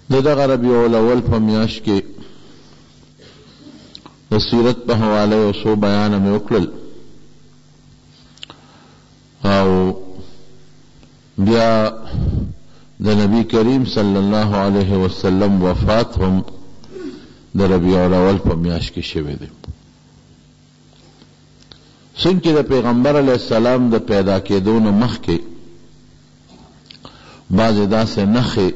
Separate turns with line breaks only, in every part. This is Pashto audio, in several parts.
دغه ربیع الاول په میاشت کې د سیرت په حواله یو څو بیانه مې وکړل او بیا د نبی کریم صلی الله علیه وسلم وفات هم د ربیع الاول په میاشت کې شوی دی. څنګه د پیغمبر علیه السلام د پیدا کېدو نه مخکې بعضې داسې نښې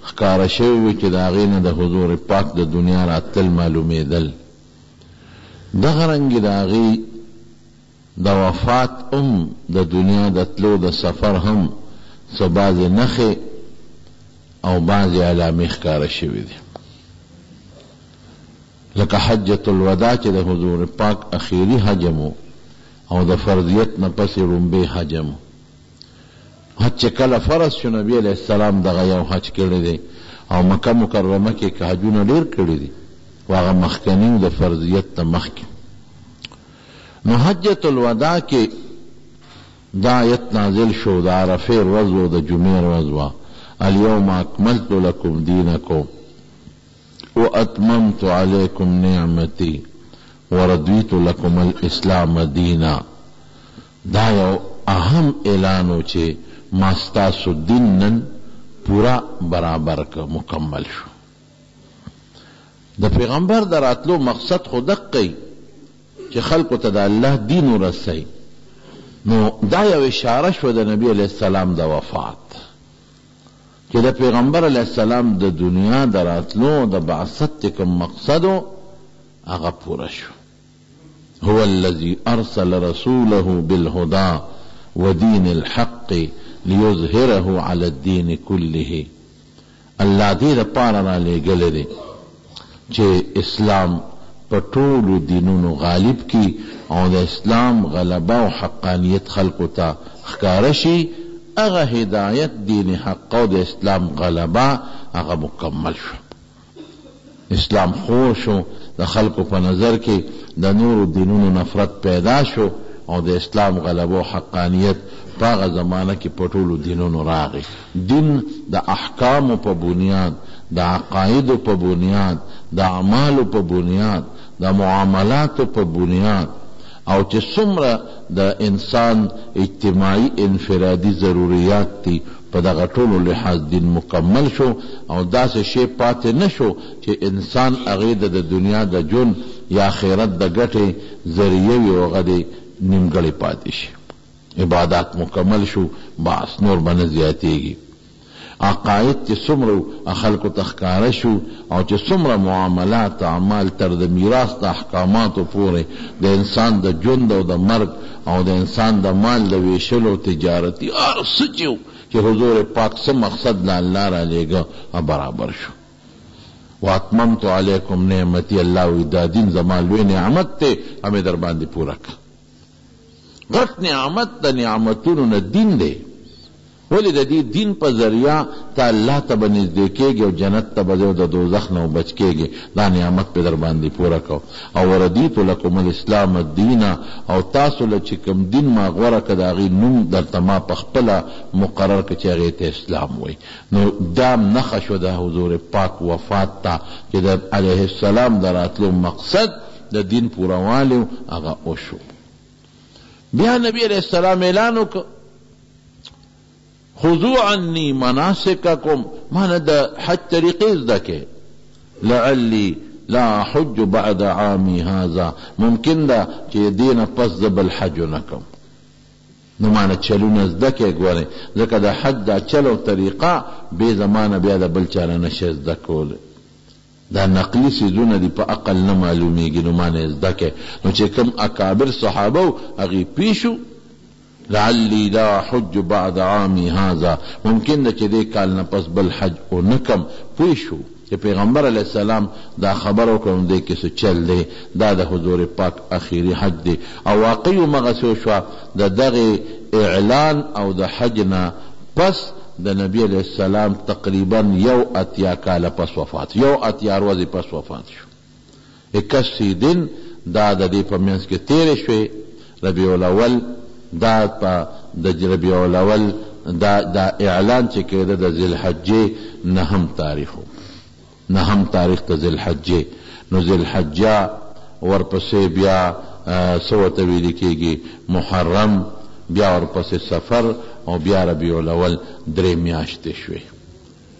ښکاره شوي وي چې د هغې نه د حضور پاک د دنیا راتل معلومېدل. دغه رنګې د هغې د وفات هم د دنیا د تلو د سفر هم څه بعضې نښې او بعضې علامې ښکاره شوي دي، لکه حجة الوداع چې د حضور پاک اخیری حجم او د فرضیت نه پسې لومبی حجم. حج چې کله فرض شو نبی علیہ السلام دغه یو حج کړی دی او مکه مکرمه کې که حجونه ډېر کړي دي خو هغه مخکني د فرضیت نه مخکې. نو حجة الوداع کې دا آیت نازل شو، د عرفې ورځ و، د جمعې ورځ وه، اليوم اکملت لکم دینکم واتممت علیکم نعمتی وردیت لکم الاسلام دینا. دا یو اهم اعلانو چې ما ستاسو دین نن پورا برابر که مکمل شو. د پیغمبر د راتلو مقصد خو دقی چې خلقو ته د الله دین ورسوي. نو دا یو اشاره شو د نبی علیہ السلام د وفات چې د پیغمبر علیہ السلام د دنیا د راتلو د بعثت کوم مقصدو هغه پوره شو. هو الذي ارسل رسوله بالهدى ودين الحق ليظهره على الدين كله. الله دې لپاره را لېږلی دی چې اسلام په ټولو دینونو غالب کی او د اسلام غلبه او حقانیت خلقو ته ښکاره شي. هغه هدایت دین حق او د اسلام غلبه هغه مکمل شو. اسلام خور شو، د خلقو په نظر کې د نورو دینونو نفرت پیدا شو او د اسلام غلبه او حقانیت په هغه زمانه کې په ټولو دینونو راغی. دین د احکامو په بنیاد، د عقایدو په بنیاد، د اعمالو په بنیاد، د معاملاتو په بنیاد او چې څومره د انسان اجتماعي انفرادي ضروریات دي په دغه ټولو لحاظ دین مکمل شو او داسې شی پاتې نه شو چې انسان هغې د دنیا د ژوند یا آخرت د ګټې ذریعه وي او هغه دې نیمګړی پاتې شي. عبادات مکمل شو، بس نور به نه زیاتېږي. عقاید چې څومره خلکو ته ښکاره شو او چې څومره معاملات اعمال تر د میراث د احکاماتو پورې د انسان د ژوند او د مرګ او د انسان د مال د ویشلو تجارتي هر څه چې حضور پاک څه مقصد له الله را لېږه برابر شو. واتممت علیکم نعمتی، الله وی دا دین زما لوی نعمت دی همې در باندې پوره کړه. غټ نعمت د نعمتونو نه دین دی، ولی د دې دین په ذریعه ته الله ته به نږدې کېږي او جنت ته به ځې او د دوزخ نه بچ کېږي. دا نعمت پې در باندې پوره کو. او وردیت لکم الاسلام الدین، او تاسو له چې کوم دین ما غوره که د هغې نوم درته ما په خپله مقرر که چې هغې ته اسلام وایي. نو دا نښه شو د حضور پاک وفات ته چې د علیه السلام د راتلو مقصد د دین پوروالی هغه وشو. بیا نبی علیہ السلام اعلان وکړ خذوا عني مناسککم، معنی د حج طریقې زده کړئ. لعلی لا حج بعد عامی هذا، ممکن ده چې دې نه پس زه بل حج ونه کړم. نو معنی چلونه زده کړئ. ګورئ ځکه د حج دا چل او طریقه بې زمانه بیا د بل چا نه نشئ زده کولی. دا نقلی سیزونه دی په عقل نه معلومیږي. نو معنی زده کړئ. نو چې کوم اکابر صحابه هغې پیشو لعلی لا حج بعد عامی هذا، ممکن ده چې دې کال نه پس بل حج ونه کم. پوه شو چې پیغمبر علیہ السلام دا خبر وکړم دی کې څه چل دی، دا د حضور پاک اخیری حج دی. او واقعي همغسې وشوه. د دغې اعلان او د حج نه پس د نبی علیہ السلام تقریبا 81 کاله پس وفات، 81 ورځې پس وفات شو. 81 دن دا د دې په منځ کې تېرې شوې. ربیع الاول دا په د ربیع الاول دا اعلان چې کېده د ذی الحجې 9 تاریخ. نهم تاریخ ته ذوالحجې. نو ذوالحجه ورپسې بیا څه ورته ویل کېږي محرم، بیا ورپسې سفر، او بیا ربیع الاول 3 میاشتې شوې.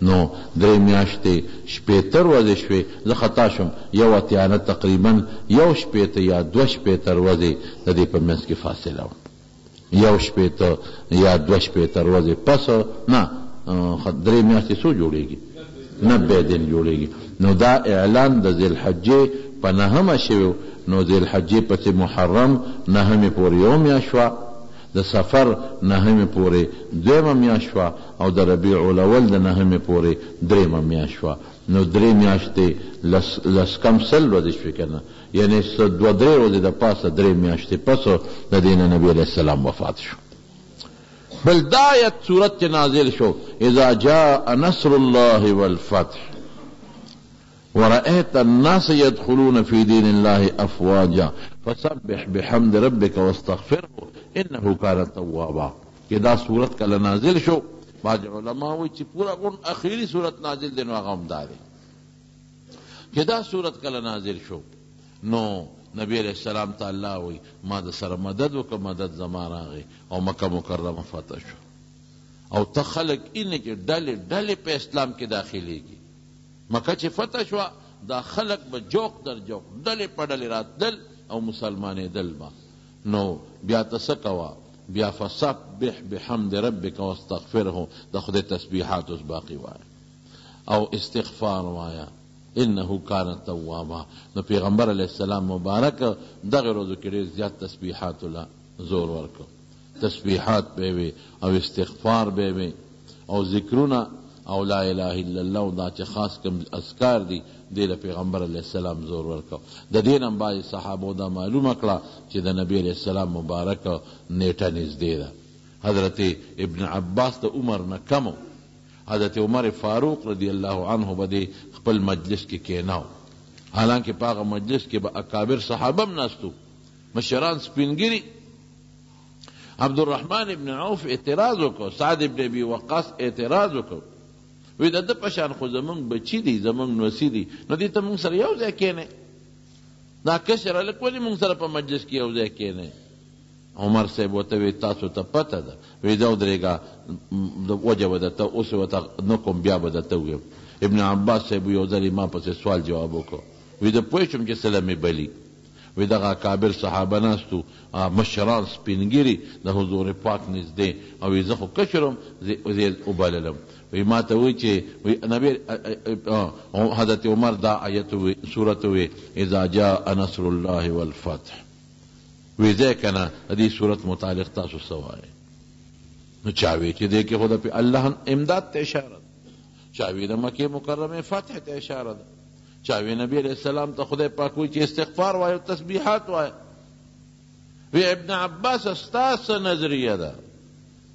نو 3 میاشتې 80 ورځې شوې. زه خطا شم، 81 تقریبا 1 یا 2 ورځې د دې په منځ کې فاصله وه. 1 یا 2 ورځې پس نه 3 میاشتې څو جوړېږي؟ 90 دن جوړېږي. نو دا اعلان د ذوالحجې په 9 شوی. نو ذوالحجې پسې محرم 9 پورې 1 میاشت شوه، د سفر 9 پورې 2 میاشت شوه، او د ربیع الاول د 9 پورې 3 میاشت شوه. نو 3 میاشتې لس کم 100 ورځې شوې که نه، یعنې 2-3 ورځې د پاسه 3 میاشتې پس د دې نه نبي علیه السلام وفات شو. بل دا آیت صورت چې نازل شو اذا جاء نصر الله والفتح ورأيت الناس يدخلون في دين الله أفواجا فسبح بحمد ربك واستغفره انه كان توابا. کہ دا صورت کله نازل شو، بعض علماء وی چې پورا غون اخیری صورت نازل دی نو هغه هم دا دی کہ دا صورت کله نازل شو. نو نبی علیہ السلام ته الله وی ما د سره مدد وکړه، مدد زما راغی او مکه مکرمه فتح شو. او ته خلق اینه چې ډلې ډلې په اسلام کې داخليږي. مکه چې فتح شو دا خلق به جوق در جوق ډلې په ډلې راتلل او مسلمانېدل به. نو بیا ته څه کوه؟ بیا فسبح بحمد ربک واستغفره، د خدای تسبیحات اوس باقي وایه او استغفار وایه انه کان توابا. نو پیغمبر علیہ السلام مبارک دغه ورځو کې ډېر زیات تسبیحات له زور ورکړ. تسبیحات به وي او استغفار به وي او ذکرونه او لا اله الا الله، دا چې خاص کوم اذکار دي دې له پیغمبر علیہ السلام زور ورکړ. د دې نه بعضې صحابو دا معلومه کړه چې د نبی علیہ السلام مبارک نیټه نږدې ده. حضرت ابن عباس د عمر نه کم، حضرت عمر فاروق رضی الله عنه به دې خپل مجلس کې کېناو، حالانکه په هغه مجلس کې به اکابر صحابه هم ناستو، مشران سپینګري. عبدالرحمن ابن عوف اعتراض وکړ، سعد ابن ابي وقاص اعتراض وکړ، وی د ده پشان خو زمونږ بچي دي، زمونږ نوسي دي، نو دې ته مونږ سره یو ځای کېنئ، دا کشر هلک ولې مونږ سره په مجلس کې یو ځای کېنئ؟ عمر صاحب ورته وی تاسو ته پته ده، وی دا ودرېږه وجه به درته اوس ورته نه کوم، بیا به درته ووایم. ابن عباس صاحب یو ځل ما پسې سوال جواب وکړو، وی زه پوه شوم چې څه له مې بلي. وی دغه اکابر صحابه ناستو، مشران سپینګري د حضور پاک نږدې، او وی زه خو کشرم زه وبللم. وی ما ته وی چې وی نبی حضرت عمر دا آیت وی سورت وی اذا جاء نصر الله والفتح، وی ځای که نه د دې صورت متعلق تاسو څه وایئ؟ نو چا وی چې دې کې خو د الله امداد ته اشاره ده، چا وی د مکې مکرمې فتح ته اشاره ده، چا وی نبی علیہ السلام ته خدای پاک وی چې استغفار وایه او تسبیحات وایه. وی ابن عباس ستا څه نظریه ده؟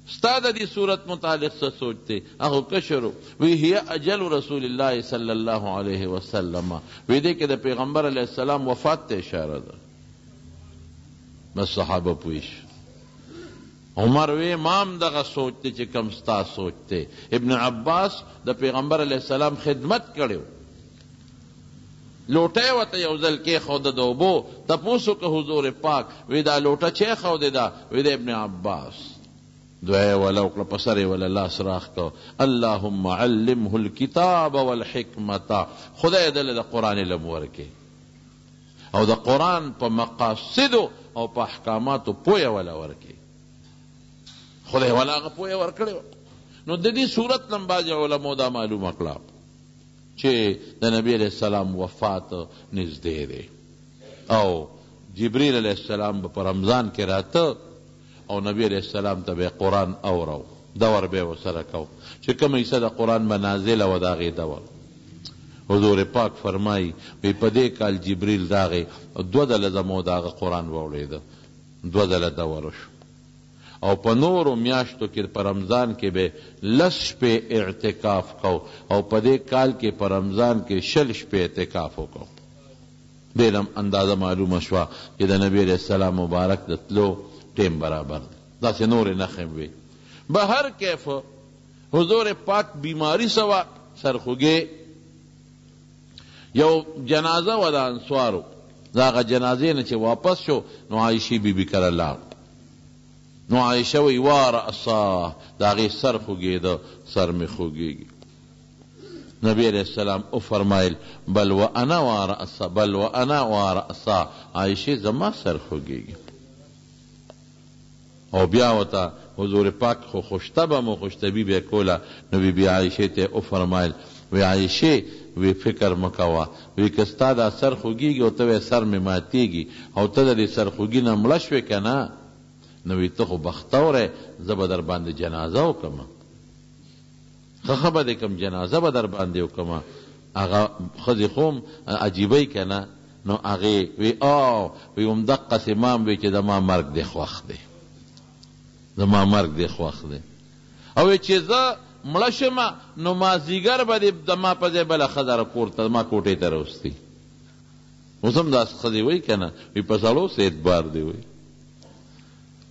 ستا د دې صورت متعلق څه سوچ دی؟ هغه کشرو. وی هي اجل رسول الله صلی الله علیه وسلم، وی دې کې د پیغمبر علیہ السلام وفات ته اشاره ده. بس صحابه پویش. عمر وی امام دغه سوچ دی چې کم ستا سوچ دی. ابن عباس د پیغمبر علیہ السلام خدمت کړو، لوټه ورته یو ځل کېښوده د اوبو، تپوس وکړه حضور پاک، وی دا لوټه چا ایښودې ده؟ وی د ابن عباس. دعا یې وله وکړه، په سر یې وله لاس راښ کړه، اللهم علمه الکتاب والحکمة، خدای دله د قرآن علم ورکړي او د قرآن په مقاصدو او په احکاماتو پویه وله ورکړي. خدای وله هغه پویه ورکړې وه. نو د دې صورت نه بعضې علمو دا معلومه کړه چې د نبی علیہ السلام وفات نږدې دی، او جبریل علیہ السلام به په رمضان کې راته او نبی علیہ السلام ته به قرآن اورو، دور به ورسره کو چې کومه حصه د قرآن به نازله وه د هغې دور. حضور پاک فرمایي وی په دې کال جبریل راغی، 2 ځله زمو د هغه قرآن واورېده، 2 ځله دور شو. او په نورو میاشتو کې په رمضان کې به 10 شپې اعتکاف کو، او په دې کال کې په رمضان کې 20 شپې اعتکاف وکړو. دې نه اندازه معلومه شوه چې د نبی علیہ السلام مبارک د تلو ټیم برابر داسې نورې نښې وي. به هر کیف حضور پاک بیماری سوا، سرخوږې یو جنازه و د انصارو، د هغه جنازې نه چې واپس شو نو عایشې بیبي کره لاړ، نو عایشه وی وا رأسا، د هغې سر خوږېده، سر مې خوږېږي. نبی علیہ السلام او فرمایل بل وانا ورأسا، بل وانا ورأسا، عایشې زما سر خوږېږي. او بیا ورته حضور پاک خو خوشطبه مو خوشطبي بیا کوله، نو بی بی عایشې ته او فرمایل وی عایشې وی فکر مکوه، وی که ستا دا سر خوږېږي او ته وی سر مې ماتېږي او ته د دې سر خوږي نه مړه شوې که نه، نو وی ته خو بختوری، زه به در باندې جنازه وکړم، ښه به دې کم جنازه به در باندې وکړم. هغه ښځې خو هم عجیبی که نه، نو هغې وی وی همدقسې ما هم وی چې زما مرګ دې خوښ دی، زما مرګ دې خوښ دی. او چې زه مړه شمه نو مازدیګر به دې زما په ځای بله ښځه کور ته زما کوټې ته راوستي. اوس هم داسې ښځې وایي که نه، وی په سړو څه اعتبار دی، وایي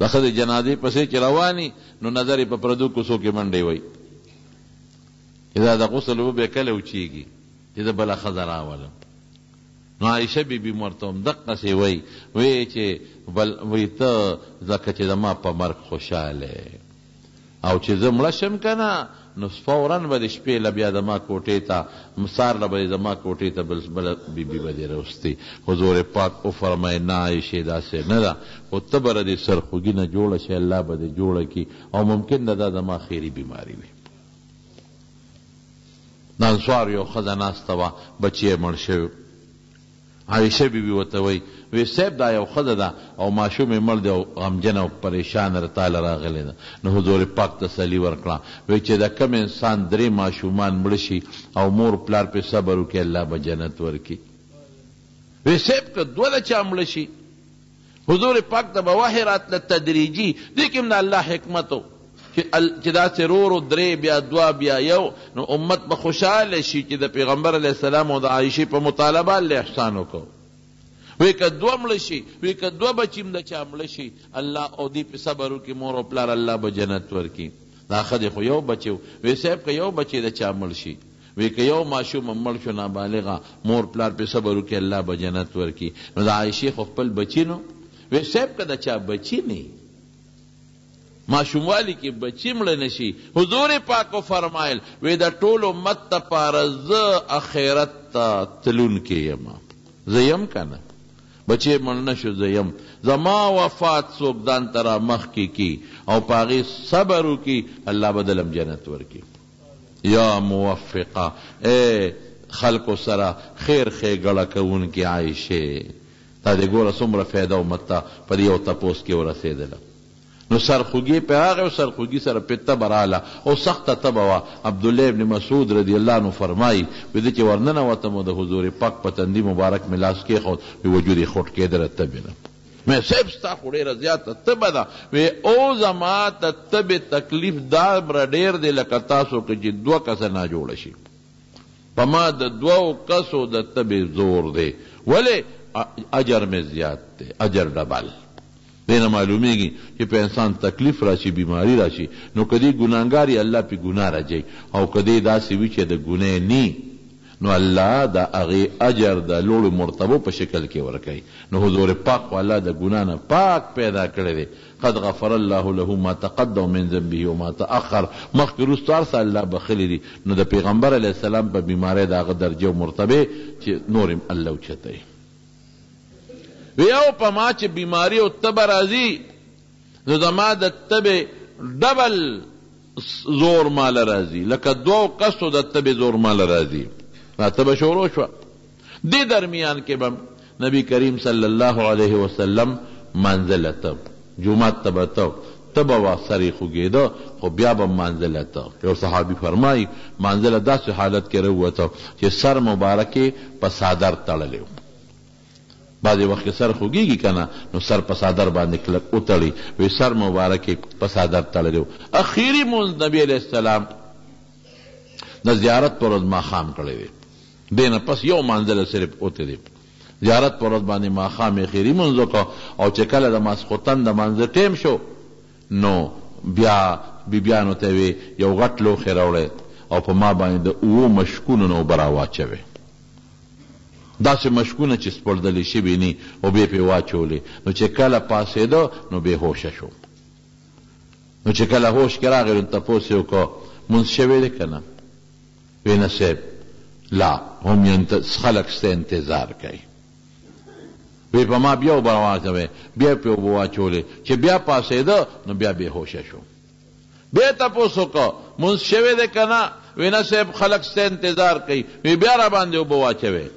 د ښځې جنازې پسې چې رواني نو نظر یې په پردو کوڅو کې منډې وایي چې دا د غسل اوبه بیا کله وچېږي چې د بله ښځه راولم. نو عایشه بیبي ورته همدقسې وایي وایي چې وایي ته ځکه چې زما په مرګ خوشحاله او چې زه مړه شم که نه نو فورا به د شپې له بیا زما کوټې ته سهار له به زما کوټې ته بله بیبي به دې راوستي. حضور پاک وفرمایي نه عایشې داسې نه ده، خو ته به د سر خوږي نه جوړه شي، الله به دې جوړه کړي او ممکن ده دا زما خیري بیماري وي. د انصار یو ښځه ناسته وه، بچی یې مړ شوی. عایشه بیبي ورته وایي وی صاحب دا یو ښځه ده او ماشوم یې مړ دی او غمجنه او پریشانه رتاله راغلی ده. نو حضور پاک تسلي ورکړه، وی چې د کم انسان 3 ماشومان مړه شي او مور پلار پې صبر وکړي الله به جنت ورکړي. وی صاحب که 2 د چا مړه شي، حضور پاک ته به وحی راتله تدریجي، دې کې هم د الله حکمت و چې داسې رو 3 بیا 2 بیا 1 نو امت به خوشحاله شي چې د پیغمبر علیه السلام او د عایشې په مطالبه الله احسان وکړو. وی که 2 مړه شي، وی که 2 بچي هم د چا مړه شي الله او دې په صبر وکړي مور او پلار الله به جنت ورکړي. دا ښځې خو یو بچی و، وی صاحب که یو بچی د چا مړ شي، وی که یو ماشوم هم مړ شو نابالغه مور پلار په صبر وکړي الله به جنت ورکړي. نو د عایشې خو خپل بچي نو، وی صاحب که د چا بچي نه ماشوموالی کې بچی مړه نشي، حضور پاک فرمایل وی د ټول امت دپاره زه اخرت ته تلونکی یم، زه یم که نه بچی مړ نشو، زه یم زما وفات څوک ځان ته را مخکې کي او په هغې صبر وکړي الله به دلم جنت ورکړي. یا موفقه ای خلکو سره خیر ښېګړه کوونکې عایشې، تا دې ګوره څومره فایده امت ته په دې یو تپوس کې ورسېدله. نو سرخوږي په هغه سرخوږي سره په تبه راله او سخته تبه وه. عبدالله ابن مسعود رضی الله عنه فرمایي وده چې ورننوتم د حضور پاک په تندي مبارک مې لاس کېښود، وجود یې خوټ کېدله تبې نه. مې صاحب ستا خو ډېره زیاته تبه ده، وی او زما ته تبې تکلیف دومره ډېر دی لکه تاسو که چې 2 کسه نه جوړه شي، په ما د 2 کسو د تبې زور دی، ولې اجر مې زیات دی، اجر ډبل. دینا معلومیږي چې په انسان تکلیف راشي بیماری راشي نو کدی ګناهګاری الله په ګناه راځي او کدی داسې وي چې د ګناه ني نو الله دا هغه اجر د لوړ مرتبه په شکل کې ورکړي. نو حضور پاک الله د ګناه نه پاک پیدا کړی دی. قد غفر الله له ما تقدم من ذنبه وما تاخر، مخکې وروسته هر څه الله بخښلی دي. نو د پیغمبر علیه السلام په بیماری د هغه درجه او مرتبه چې نور الله اوچتوي. ویو پا ما چه بیماری و تب رازی نو زما د تب ڈبل زور مال رازی لکه 2 کسو د تب زور مال رازی. نا تب شورو شوا. دی درمیان کے بم نبی کریم صلی اللہ علیہ وسلم منزل تب جمعت تب تب و سری خوگی دا خو بیا با منزل تا. یو صحابی فرمائی منزل دا سی حالت کے رو تا چه سر مبارکی پا صادر تڑلیو. بعضی وقت سر خوږیږي کنه نو سر په صادر باندې کلک اوتړي، وی سر مبارک په صادر تړلی. اخیری مونځ نبی علیہ السلام د زیارت پر ورځ ماښام کړی دی، دې نه پس یو منزل صرف اوتې دی. زیارت پر ورځ باندې ماښام اخیری مونځ وکړه او چې کله د ماسخوتن د منځه ټیم شو نو بیا بیبیانو ته وی یو غټ لوښی راوړی او په ما باندې د 7 مشکونو نه اوبه راواچوې. داسې مشکونه چې سپړدلې شوي ني او بیا پې واچولې، نو چې کله پاسېده نو بې هوشه شو. نو چې کله هوش کې راغی نو تپوس یې وکړو مونځ شوی دی که نه؟ وی نه صاحب لا هم خلک ستا انتظار کوي. وی په ما بیا اوبه واچوې، بیا پې اوبه واچولې، چې بیا پاسېده نو بیا بې هوشه شو. بیا تپوس وکړو مونځ شوی دی که نه؟ وی نه صاحب خلک ستا انتظار کوي. وی بیا را باندې اوبه واچوې،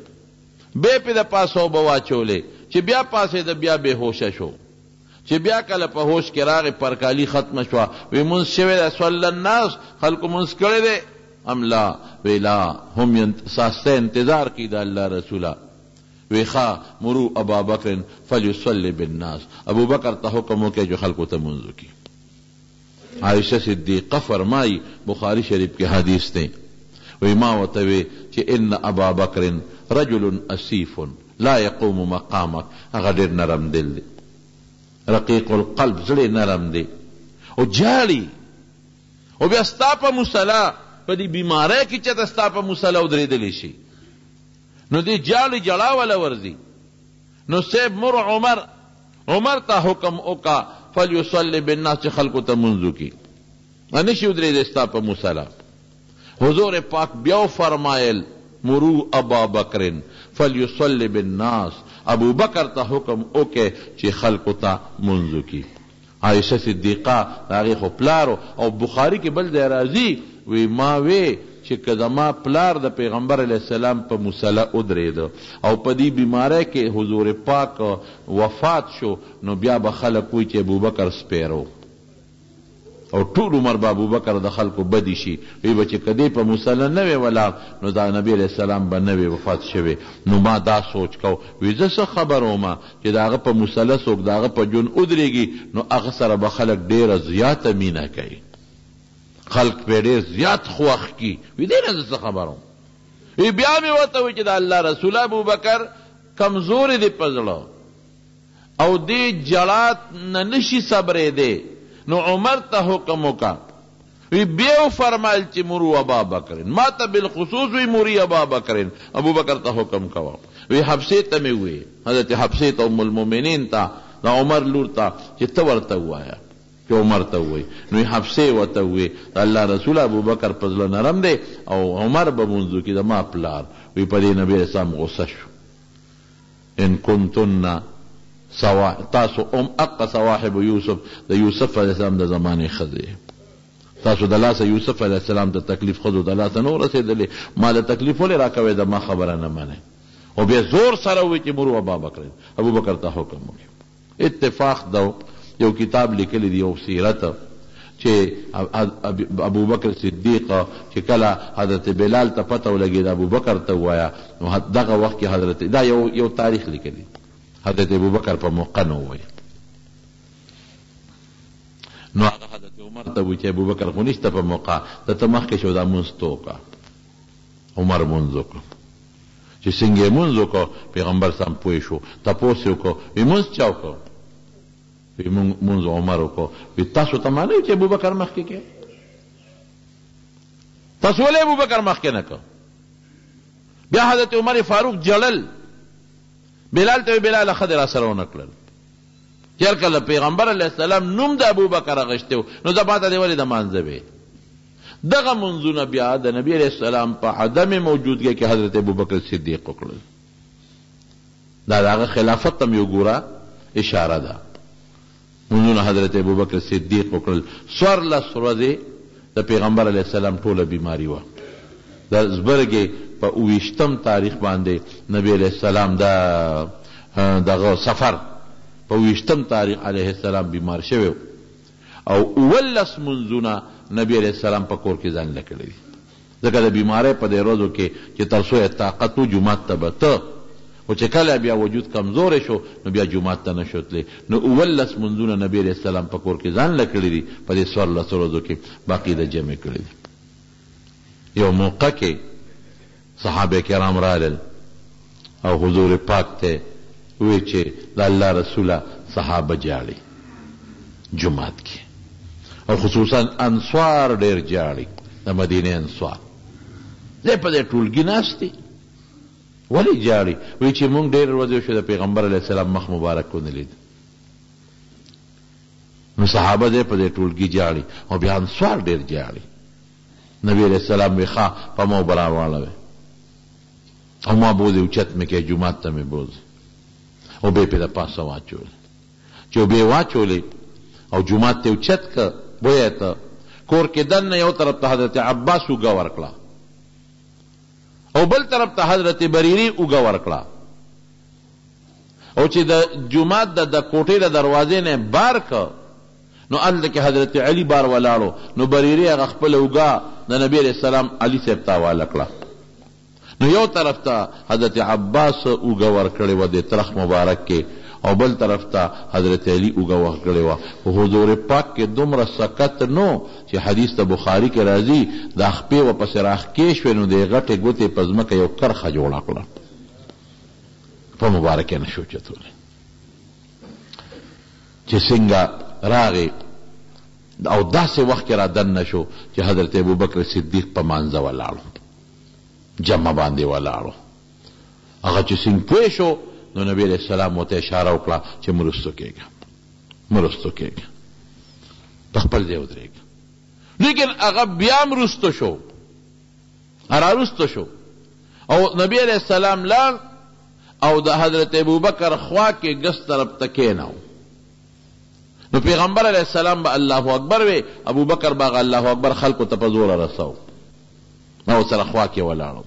بیا پې د پاسه اوبه واچولې، چې بیا پاسېده بیا بې هوشه شو. چې بیا کله په هوش کې راغی پرکالي ختمه شوه، وی مونځ شوی دی صلی الناس خلکو مونځ کړی دی ام لا؟ وی لا هم ساسته انتظار کی دا اللہ رسولا. وی خواہ مرو ابا بکر فلیصلی بالناس، ابو بکر تا حکم ہو کے جو خلقو تا منذ کی. عائشہ صدیقہ فرمائی بخاری شریف کے حدیث نے، وی ما وتوی چی ان ابا بکر رجل اسیف لا یقوم مقامک، اگر دیر نرم دل دے، رقیق القلب زڑے نرم دے، او جاڑی او بیا ستا پا مصلا پا دی بیماره کی چتا ستا پا مصلا ادریدلی شی، نو دی جاڑی جڑا والا ورزی. نو سیب مر عمر تا حکم اوکا فلیصلی بالناس چی خلقو تا منزو کی، انشی ادرید ستا پا مصلا. حضور پاک بیاو فرمائل مرو ابا بکرن فلیصلی بالناس، ابو بکر تا حکم اوکے چی خلقو تا منزو کی. عائشہ صدیقہ داغی خو پلارو، او بخاری کی بل دے رازی وی ما وی چې کدما پلار د پیغمبر علیہ السلام په مصلا ادرید او په دې بیماره کې حضور پاک وفات شو، نو بیا به خلک وی چې ابوبکر سپیرو او ټول عمر به ابوبکر د خلکو بدی شي، وی به چې کدی په مصلا نه وی ولا نو دا نبی علیہ السلام به نه وی وفات شوی. نو ما دا سوچ کو وی زه څه خبروم چې داغه په مصلا څوک داغه په جون ادریږي، نو هغه سره به خلک ډیره زیاته مینه کوي، خلق پہ ډیر زیات خوخ کی. وی دینا زسا خبروں وی بیا میں وطا ہوئی چی دا اللہ رسول ابو بکر کمزور دی پزڑا او دی جڑات ننشی صبرے دے. نو عمر تا حکمو کا وی بیو فرمائل چی مرو ابا بکرن، ما تا بالخصوص وی موری ابا بکرن، ابو بکر تا حکم کوا. وی حبسی تا میں ہوئے، حضرت حبسی تا ام المومنین تا نا عمر لور تا چی تورتا ہوا ہے کہ عمر تا ہوئی. نو حفصے و تا ہوئی اللہ رسول ابو بکر پزل نرم دے او عمر بمنزو کی دا ما پلار. وی پدی نبی علیہ السلام غصہ شو، ان کنتن تاسو اقا صواحب یوسف دا یوسف علیہ السلام دا زمان خزے، تاسو دلاسا یوسف علیہ السلام دا تکلیف خزو دلاسا نو رسے دلے، ما دا تکلیف ولی راکوے دا ما خبرہ نمانے. او بے زور سر ہوئی چی مرو ابا بکر، ابو بکر تا حکم ہوئی. اتفاق دو یو کتاب لکلی دی او سیرت چې ابو بکر صدیق چې کله حضرت بلال ته پته ولګید ابو بکر ته وایا، نو دغه وخت کې حضرت دا یو تاریخ لیکلی حضرت ابو بکر په موقع نو وای. نو هغه حضرت عمر ته وی چې ابو بکر خو نشته په موقع ته مخکې شو دا مونځ توکا. عمر مونځ وکړو چې څنګه مونځ وکړو پیغمبر سم پوه شو، تپوس یې وکړو وی مونځ چا وکړو؟ منذ عمر کو وی تاسو ته معنی چې ابو بکر مخکې کې، تاسو ولې ابو بکر مخکې نه کو؟ بیا حضرت عمر فاروق جلل بلال ته بلال خدای را سره ونکړل چې کله پیغمبر علیه السلام نوم د ابو بکر غشته نو زباته دی ولې د مانځوي. دغه منځونه بیا د نبی علیہ السلام په عدم موجودګۍ کې حضرت ابو بکر صدیق وکړل. دا دغه خلافت تم یو ګوره اشاره ده. منځونه حضرت ابو بکر صدیق وکړل. څوارلس ورځې د پیغمبر علیہ السلام ټوله بیماری وه. د زبرګې په 28 تاریخ باندې نبی علیہ السلام دغه سفر په 28 تاریخ علیہ السلام بیمار شوی او 19 منځونه نبی علیہ السلام په کور کې ځان لکړي. ځکه د بیماری په دې ورځو کې چې تر څو طاقت و جمعات ته به او چې کله بیا وجود کمزور شو نو بیا جمعات ته نشو تللی. نو 19 منځونه نبی علیہ السلام په کور کې ځان لکړي دي، په دې 14 ورځو کې باقی د جمع کړي دي. یو موقع کې صحابه کرام رالل او حضور پاک ته وی چې د الله رسوله صحابه جاړي جمعات کې، او خصوصا انصار ډیر جاړي، د مدینه انصار دې په دې ټولګي ناشتي ولې جاړي؟ وایي چې موږ ډېر ورځې شو د پیغمبر علیه السلام مخ مبارک ونه لید. نو صحابه دی په دې ټولګي جاړي او بیا انصار ډېر جاړي. نبی علیه السلام وایي ښه په ما به راواړوې او ما بوځې اوچت مې کې جومات ته مې بوځې او بیا پې د پاسه واچولې. چې بیا واچولې او جومات ته اوچت که بویه ته کور کې دننه یو طرف ته حضرت عباس اوږه ورکړه او بل طرف ته حضرت بریري اوږه ورکړه او چې د جومات د کوټې د دروازې نه بار که نو هلته کې حضرت علي بار ولاړو نو بریري هغه خپله اوږه د نبي علیه السلام علي صاحب ته حواله کړه. نو یو طرف ته حضرت عباس اوږه ورکړې وه د ترخ مبارک کې او بل طرف ته حضرت علی اوږه ورکړې وه. په حضور پاک کې دومره سکت نو چې حدیث د بخاري کې راځي دا خپې ورپسې راښکې شوې نو د غټې ګوتې په ځمکه یو کرخه جوړه کړه په مبارک یې نه شو چتولی. چې څنګه راغې او داسې وخت کې را دننه شو چې حضرت ابوبکر صدیق په مانځه ولاړو جمع باندې ولاړو. هغه چې څنګه پوه شو نو نبی علیہ السلام ورته اشاره وکړه چې مرستو کېږه په خپل ځای ودرېږه. لیکن هغه بیا مرستو شو رارستو شو او نبی علیہ السلام لاړ او د حضرت ابوبکر خوا کې ګس طرف ته کېناو. نو پیغمبر علیہ السلام به الله اکبر وی ابوبکر به الله اکبر خلکو ته په زوره رساو او سره خوا کې ولاړو.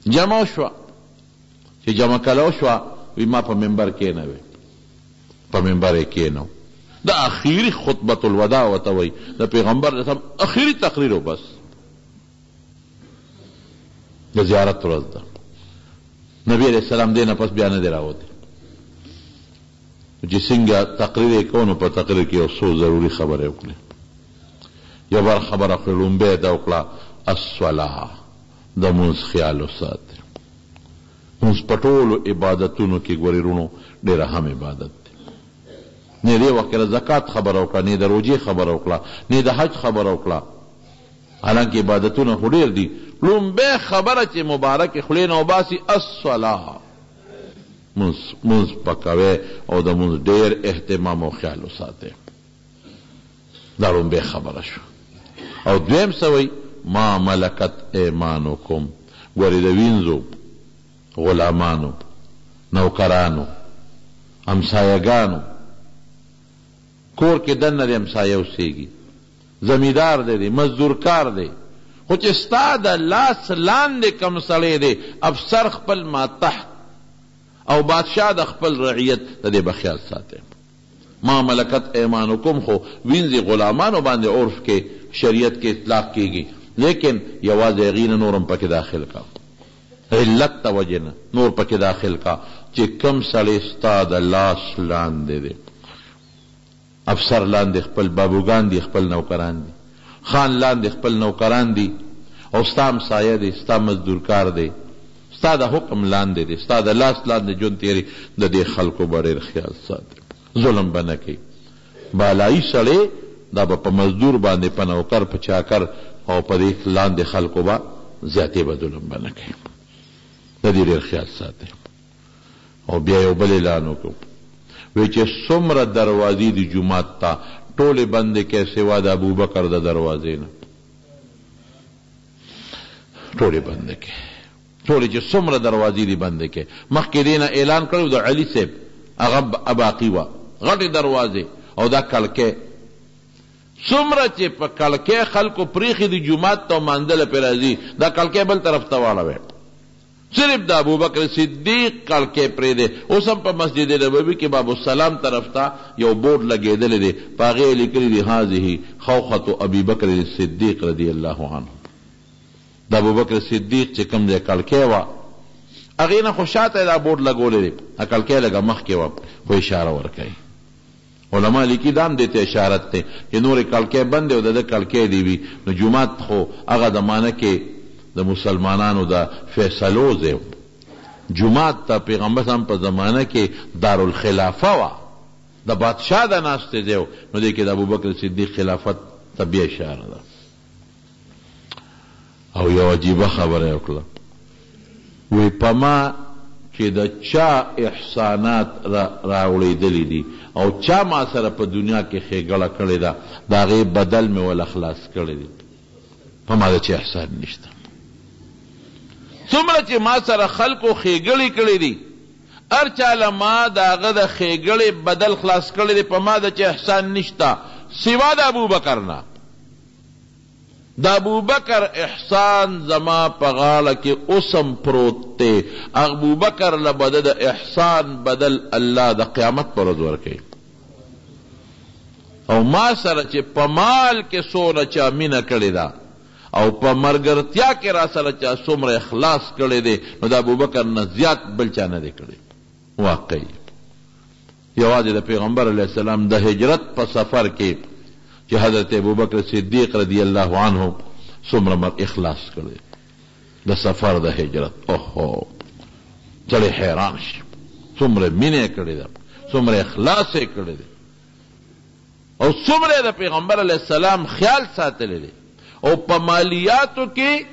جمع شو چې جمع کلو شو وی ما په منبر کې نه وي په منبر کې نو د اخیری خطبه الوداع وته وی د پیغمبر رسم اخیری تقریر بس د زیارت ورځ ده. نبی علیہ السلام دې نه پس بیا نه دی راوتی چې څنګه تقریر یې کوو په تقریر کې یو څو ضروري خبرې وکړې. یو بل خبره کړې لومبۍ دا وکړه الصلاة د مونځ خیال وساتئ. مونځ په ټولو عبادتونو کې ګورې رونو ډېر اهم عبادت دی. نه دې وخت کې د زکات خبره وکړه نه د روژې خبره وکړه نه د حج خبره وکړه حالانکه عبادتونه خو ډېر دي. لومبۍ خبره چې مبارکې خولې نه وباسي الصلاة مونځ پکوئ او د مونځ ډېر اهتمام او خیال وساتئ. دا لومبۍ خبره شو. او دویم څه وایي ما ملکت ایمانکم ګورې د وینځو غلامانو نوکرانو همسایګانو کور کې دننه د همسایه اوسېږي زمیندار دی مزدور کار دی خو چې ستا د لاس لاندې کم سړی دی افسر خپل ماتحت او بادشاه د خپل رعیت د دې به خیال ساتي. ما ملکت ایمانکم خو وینځي غلامانو باندې عرف کې شریعت کې اطلاق کیږي لیکن یوازې هغې نه نورم پکې داخل کا علت ته وجې نه نور پکې داخل کا چې کم سړی ستا د لاس لاندې دی افسر لاندې خپل بابوګان دي خپل نوکران دي خان لاندې خپل نوکران دي او ستا همسایه دی ستا مزدورکار دی ستا د حکم لاندې دی ستا د لاس لاندې ژوند تېري د دې خلکو به ډېر خیال ساتي. ظلم به نه کوي. بالایي سړی دا به په مزدور باندې په نوکر په چاکر او په دې لاندې خلکو به زیاتې به ظلم به نه کوي. د دې ډېر خیال ساتي. او بیا یو بل اعلان وکړو وی چې څومره دروازې دي جومات ته ټولې بندې کې سوا د ابوبکر د دروازې نه ټولې بندې کې ټولې چې څومره دروازې دي بندې کې. مخکې دې نه اعلان کړی د علي صاحب هغه اباقي وه غټې دروازې او دا کړکۍ څومره چې په کړکۍ خلکو پریښي دي جومات ته مانځله پې راځي دا کړکۍ بل طرف ته واړوئ صرف د ابوبکر صدیق کړکۍ پرېږدی. اوس هم په مسجد نبوي کې باب السلام طرف ته یو بورډ لګېدلی دی په هغې یې لیکلي دي هذه خوخة ابي بکر صدیق رضی الله عنه. د ابوبکر صدیق چې کوم ځای کړکۍ وه هغې نه خو شاته یې دا بورډ لګولی دی کړکۍ لږه مخکې وه خو اشاره ورکوي. علما لیکي دا هم دې ته اشارت دی چې نورې کړکۍ بندې او د ده کړکۍ دې وي نو جومات خو هغه زمانه کې د مسلمانانو د فیصلو ځای جومات ته پیغمبر صاحب په زمانه کې دارالخلافه وه د بادشاه د ناستې ځای نو دې کې د ابوبکر صدیق خلافت ته بیا اشاره ده. او یو عجیبه خبره یې وکړه وی په ما چې د چا احسانات راوړېدلي دي او چا ما سره په دنیا کې ښېګړه کړې ده د هغې بدل مې وله خلاص کړی دی. په ما د چا احسان نشته. څومره چې ما سره خلکو ښېګړې کړې دي هر چاله ما د هغه د ښېګړې بدل خلاص کړی دی، په ما د چا احسان نشته سوا د ابوبکر نه. د ابوبکر احسان زما په غاړه کې اوسم پروت دی. ابوبکر له به د احسان بدل الله د قیامت پر ورځ ورکوي. او ما سره چې په مال کې څونه چا مینه کړې ده او په مرګرتیا کې را سره چا څومره اخلاص کړی دی نو د ابوبکر نه زیات بل چا نه دی کړی. واقعي یوازې د پیغمبر علیه السلام د هجرت په سفر کې چې حضرت ابوبکر صدیق رضی الله عنه څومره اخلاص کړی د سفر د هجرت. اوهو سړی حیران شي څومره مینه یې کړې ده، څومره اخلاص یې کړی دی او څومره د پیغمبر علیه السلام خیال ساتلی دی. او په مالیاتو کې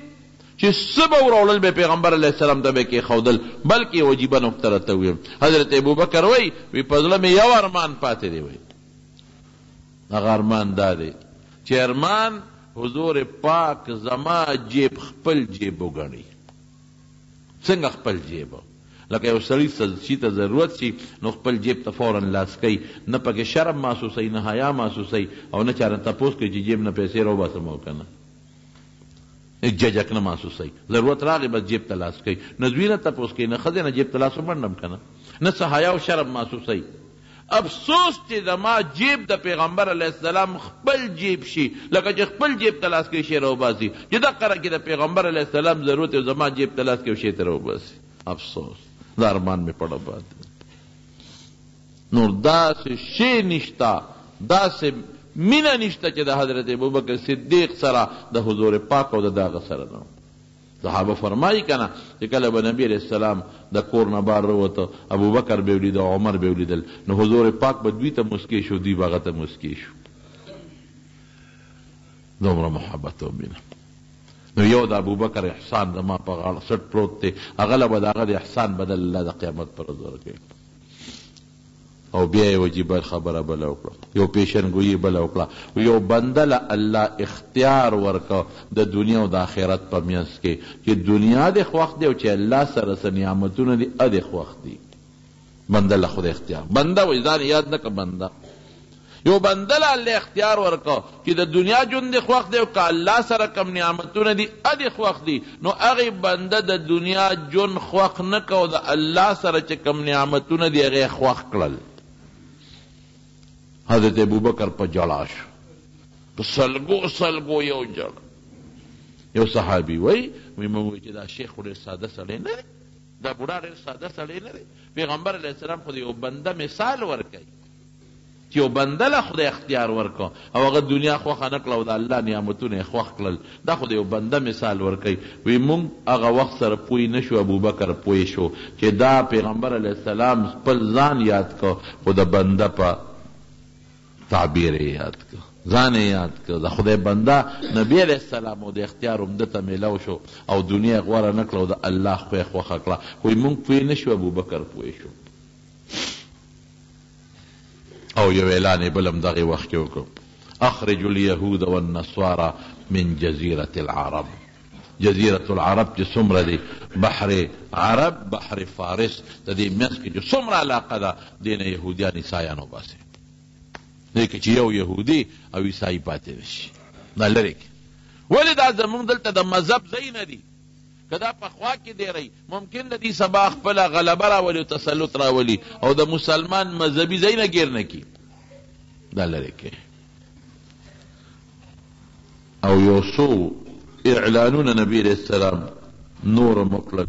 چې څه به وراوړل به پیغمبر علیه السلام ته به کېښودل. بلکې وجیبه نقطه راته ویم حضرت ابوبکر وایي په زړه مې یو ارمان پاتې دی. وایي هغه ارمان دا دی چې ارمان حضور پاک زما جیب خپل جیب وګڼي. څنګه خپل جیب؟ لکه یو سړي شي ته ضرورت شي نو خپل جیب ته فوراً لاس کوي، نه پکې شرم محسوسوي نه حیا محسوسوي او نه چا نه تپوس کوي چې جیب نه پیسې راوباسم او که نه ججک نه محسوسوي. ضرورت راغی بس جیب ته لاس کوي، نه زوی نه تپوس کوي نه ښځې نه جیب ته لاس ومنډم که نه، نه څه حیا او شرم محسوسوي. افسوس چې زما جیب د پیغمبر علیه السلام خپل جیب شي لکه چې خپل جیب ته لاس کوي شی راوباسي، چې دقه رنګې د پیغمبر علیه السلام ضرورت یو زما جیب ته لاس کوي شی ته راوباسي. افسوس دا ارمان مې پړه پاتې. نور داسې شی نشته، داسې مینه نشته چې د حضرت ابوبکر صدیق سره د حضور پاک او د داغه سره نه. صحابه فرمایي که نه چې کله به نبي علیه السلام د کور نه بار راوته ابوبکر به یې ولید او عمر به یې ولیدل نو حضور پاک به دوی ته مسکی شو، دوی به هغه ته مسکی شو. دومره محبت او مینه. نو یو د ابوبکر احسان زما په غاړه سټ پروت دی، هغه له به د هغه د احسان بدل الله د قیامت پر ورځ ورکوي. او بیا یې وجیبه خبره بله وکړه، یو پیشنګویي بله وکړه. یو بنده له الله اختیار ورکه د دنیا او د آخرت په منځ کې چې دنیا دې خوښ دی او چې الله سره څه نعمتونه دي ادې خوښ دي. بنده له خدای اختیار، بنده وایي ځان یاد نه که بنده، یو بنده له الله اختیار ورکه چې د دنیا ژوند دې خوښ دی او که الله سره کم نعمتونه دي ادې خوښ دي. نو هغې بنده د دنیا ژوند خوښ نه که او د الله سره چې کم نعمتونه دي هغې خوښ کړل. حضرت ابوبکر په جړا شو، په سلګو سلګو یو جړا. یو صحابي وایي موږ چې دا شیخ خو ډېر ساده سړی نه دی، دا بوډا ډېر ساده سړی نه دی. پیغمبر علیه السلام خو د یو بنده مثال ورکوي چې یو بنده له خدای اختیار ورکو او هغه دنیا خوښه نه کړه او د الله نعمتونه یې خوښ کړل. دا خو د یو بنده مثال ورکوي. وایي موږ هغه وخت سره پوه نه شو، ابوبکر پوه شو چې دا پیغمبر علیه السلام خپل ځان یاد کو خو د بنده په تعبیر یاد که، ځان یاد که. د خدای بنده نبی علیه السلام او د اختیار هم دته میلاو شو او دنیا غوره نه کړه او د الله خوی خوښه کړه. خو موږ پوه نه شو، ابوبکر پوه شو. او یو اعلان یې بل هم دغې وخت کې وکړو، اخرج الیهود والنصارى من جزیرة العرب. جزیرة العرب چې څومره دی بحر عرب بحر فارس د دې منځ کې چې څومره علاقه ده دې نه یهودیان عیسایان وباسي. لیکن چې یو یهودي او عیسائی پاتې نشي دا لرې کې. ولې دا زمونږ دلته د مذهب ځای نه دي؟ که دا په خوا کې دی رہی ممکن د دې سبا خپله غلبه راولي او تسلط راولي او د مسلمان مذهبي ځای نه ګیر نه کي. دا لرې کې. او یو څو اعلانونه نبي علیه السلام نور مطلق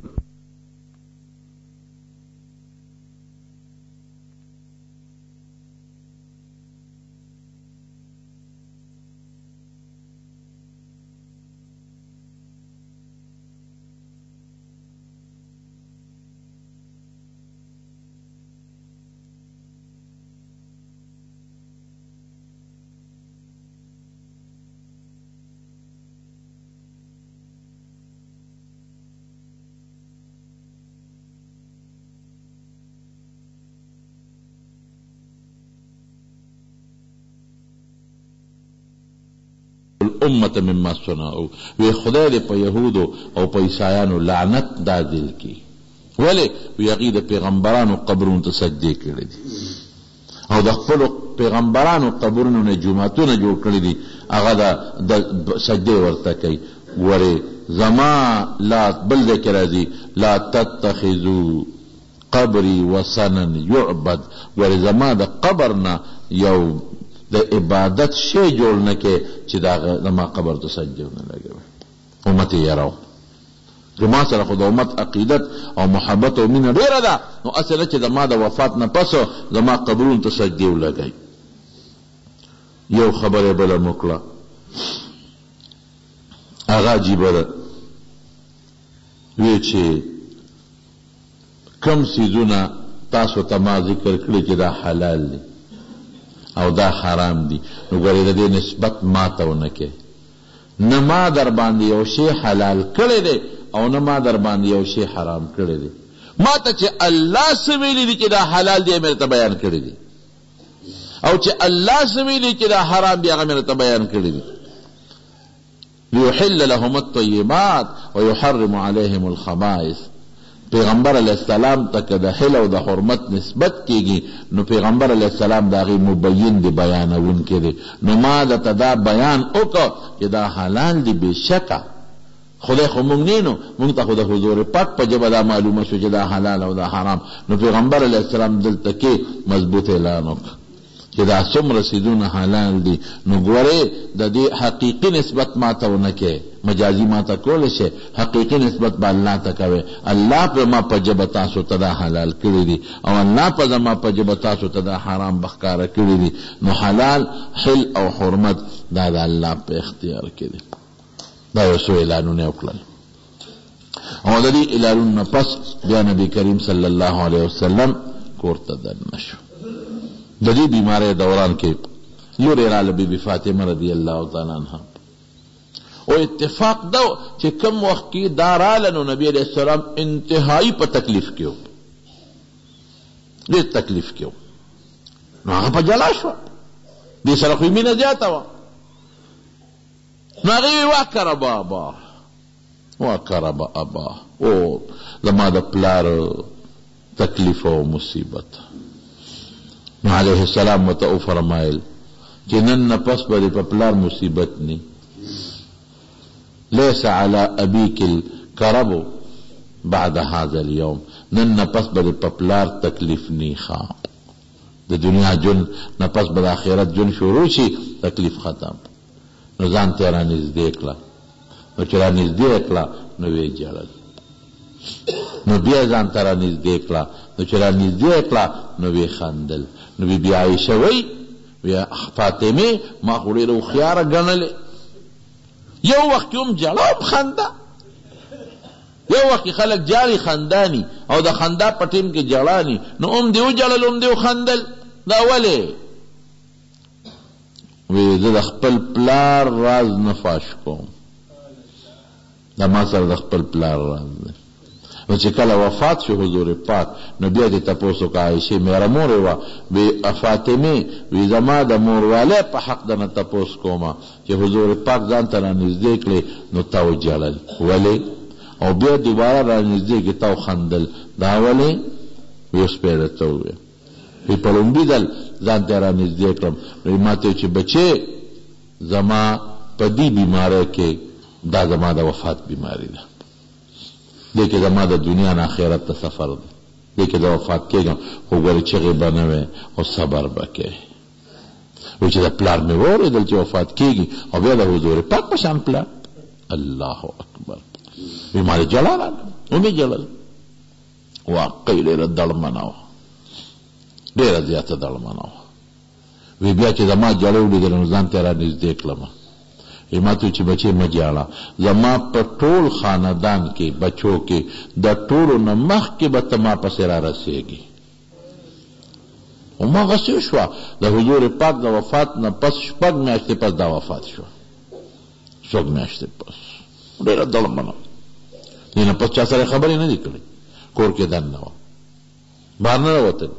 الامة مما صنعوا وی خدای دې په یهودو او په عیسایانو لعنت نازل کی ولې وی هغوی د پیغمبرانو قبرونو ته سجدې کړي دي او د خپلو پیغمبرانو قبرونو نه جوماتونه جوړ کړي دي هغه د سجدې ورته کوي ورې زما لا بل ځای کې راځي لا تتخذوا قبری وسنا یعبد ورې زما د قبر نه یو د عبادت شی جوړ نه کې چې زما قبر ته سجدې ونه لګوي امت یې یراو ما سره خو د امت عقیدت او محبت او مینه ډېره ده نو هسې نه چې زما د وفات نه پس زما قبرونو ته سجدې ولګوي یو خبره بله مو کړه هغه عجیبه ده وی چې کم څیزونه تاسو ته ما ذکر کړي چې دا حلال دي او دا حرام دي نو ګورې د دې نسبت ما ته ونه کې نه ما در باندې یو شی حلال کړی دی او نه ما در باندې یو شی حرام کړی دی ما ته چې الله څه ویلي دي چې دا حلال دی مې ته بیان کړی دی او چې الله څه ویلي چې دا حرام دی هغه مې ته بیان کړی دی ليحل لهم الطيبات ويحرم عليهم الخبائث پیغمبر علیہ السلام تک د حل او د حرمت نسبت کیږي نو پیغمبر علیہ السلام دا غي مبین دی بیانون کړي نو ما د تدا بیان وکړه چې دا حلال دی بشکه خدای خو مونږ نه نو مونږ ته خو د حضور پاک په جبه دا معلومه شو چې دا حلال او دا حرام نو پیغمبر علیہ السلام دلته کې مضبوط اعلان وکړ چې دا څومره څیزونه حلال دي نو ګورې د دې حقیقي نسبت ما ته ونه کې مجازي ما ته کولی شي حقیقي نسبت به الله ته کوي الله په ما په جبه تاسو ته دا حلال کړي دي او الله په زما په جبه تاسو ته دا حرام بښکاره کړي دي نو حلال حل او حرمت دا د الله په اختیار کې دي دا یو څو اعلانونه وکړل او د دې اعلانونو پس بیا نبی کریم صلی الله علیه وسلم کور ته دننه شو د دې بیماری دوران کې لور یې راله بیبي فاطمه رضی الله تعالی عنها او اتفاق دا چې کم وخت کې دا راله نو نبی علیہ السلام انتهایی په تکلیف کې و ډېر تکلیف کې و نو هغه په جلا شوه دې سره خو یې مینه زیاته وه نو هغې ویې واکرب ابا واکرب ابا او زما د پلار تکلیف او مصیبت نو علیہ السلام ورته وفرمایل چې نن نه پس به په پلار مصیبت نی لیس علی ابیک الکرب بعد هذا اليوم نن نه پس به په پلار تکلیف نی ښه د دنیا جون نه پس به د آخرت جون شروع شي تکلیف ختم نو ځان ته رانږدې کړه نو چې رانږدې کړه نو ویې ژړل نو بیا ځان ته رانږدې کړه نو چې رانږدې کړه نو ویې خندل نو بی عایشه وی فاطمه ما خو ډېره هوښیاره ګڼلې یو وخت کې هم ژړه هم خنده یو وخت کې خلک جاري خنداني او د خندا په ټیم کې ژړاني نو هم دې وژړل هم دې وخندل دا ولې وی زه د خپل پلار راز نه فاش کوم دا ما سره د خپل پلار راز دی نو چې کله وفات شو حضور پاک نو بیا دې تپوس وکړه عایشې میره مور یې وه وی فاطمې وی زما د موروالی په حق د نه تپوس کومه چې حضور پاک ځان ته رانږدې کړې نو تا وژړل ولې او بیا دوباره رانږدې کړې تا وخندل دا ولې وی اوس بیا درته وویل وی په لومړي ځل ځان ته رانږدې کړم نو ما ته چې بچې زما په دې بیماری کې دا زما د وفات بیماری ده دې کې زما د دنیا نه آخرت ته سفر دی دې کې د وفات کېږم خو ګورې چغې به نه وې او صبر به کوې وایي چې د پلار مې واورېدل چې وفات کېږي او بیا د حضور پاک په شان پلار الله اکبر وایي ما دې ژړا راغله ومې ژړل واقعي ډېره دړمنه وه ډېره زیاته دړمنه وه وی بیا چې زما ژړې ولیدل نو ځان ته یې رانږدې کړم ما ته چې بچې مه ژاړه زما په ټول خاندان کې بچو کې د ټولو نه مخکې به ته ما پسې را رسېږي هماغسې شوه د حضور پاک د وفات نه پس 6 میاشتې پس دا وفات شوه 6 میاشتې پس ډېره دړمنه دې نه پس چا سره خبرې نه دي کړې کور کې دننه وه بهر نه راوتل